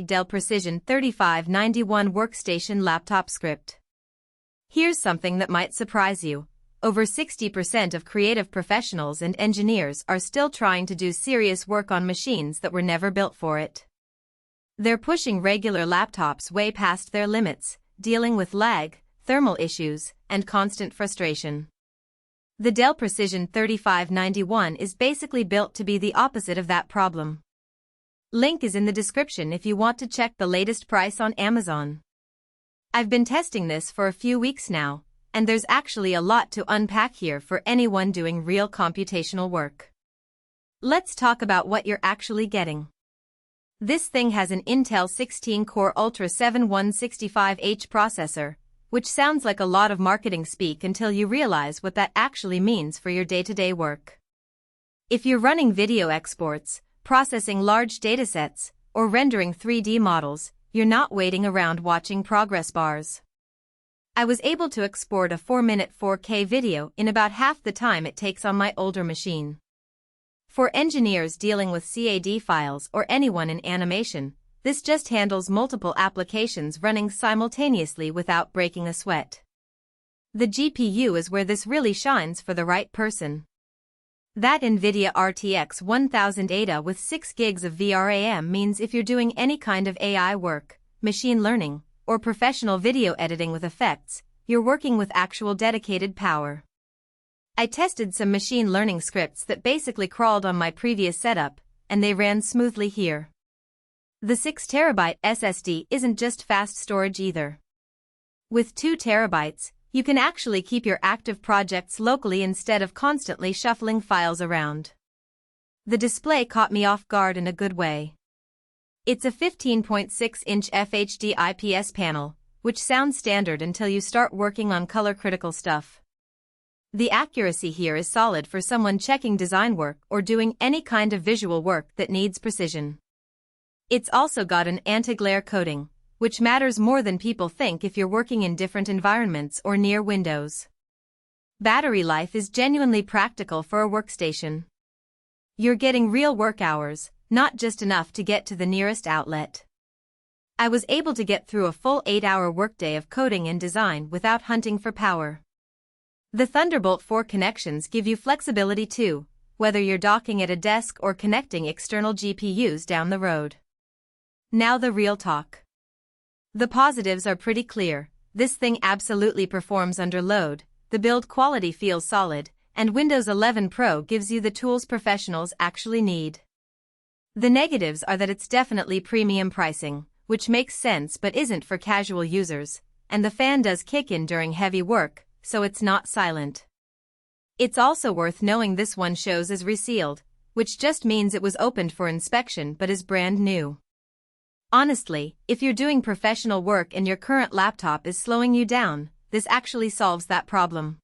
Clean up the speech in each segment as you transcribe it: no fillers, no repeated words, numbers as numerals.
#Dell Precision 3591 Workstation Laptop Script. Here's something that might surprise you. Over 60% of creative professionals and engineers are still trying to do serious work on machines that were never built for it. They're pushing regular laptops way past their limits, dealing with lag, thermal issues, and constant frustration. The Dell Precision 3591 is basically built to be the opposite of that problem. Link is in the description if you want to check the latest price on Amazon. I've been testing this for a few weeks now, and there's actually a lot to unpack here for anyone doing real computational work. Let's talk about what you're actually getting. This thing has an Intel 16-core Ultra 7165H processor, which sounds like a lot of marketing speak until you realize what that actually means for your day-to-day work. If you're running video exports, processing large datasets, or rendering 3D models, you're not waiting around watching progress bars. I was able to export a 4-minute 4K video in about half the time it takes on my older machine. For engineers dealing with CAD files or anyone in animation, this just handles multiple applications running simultaneously without breaking a sweat. The GPU is where this really shines for the right person. That NVIDIA RTX 1000 ADA with 6 gigs of VRAM means if you're doing any kind of AI work, machine learning, or professional video editing with effects, you're working with actual dedicated power. I tested some machine learning scripts that basically crawled on my previous setup, and they ran smoothly here. The 6TB SSD isn't just fast storage either. With 2 TB, you can actually keep your active projects locally instead of constantly shuffling files around. The display caught me off guard in a good way. It's a 15.6-inch FHD IPS panel, which sounds standard until you start working on color-critical stuff. The accuracy here is solid for someone checking design work or doing any kind of visual work that needs precision. It's also got an anti-glare coating, which matters more than people think if you're working in different environments or near windows. Battery life is genuinely practical for a workstation. You're getting real work hours, not just enough to get to the nearest outlet. I was able to get through a full 8-hour workday of coding and design without hunting for power. The Thunderbolt 4 connections give you flexibility too, whether you're docking at a desk or connecting external GPUs down the road. Now the real talk. The positives are pretty clear. This thing absolutely performs under load, the build quality feels solid, and Windows 11 Pro gives you the tools professionals actually need. The negatives are that it's definitely premium pricing, which makes sense but isn't for casual users, and the fan does kick in during heavy work, so it's not silent. It's also worth knowing this one shows as resealed, which just means it was opened for inspection but is brand new. Honestly, if you're doing professional work and your current laptop is slowing you down, this actually solves that problem.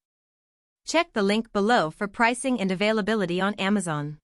Check the link below for pricing and availability on Amazon.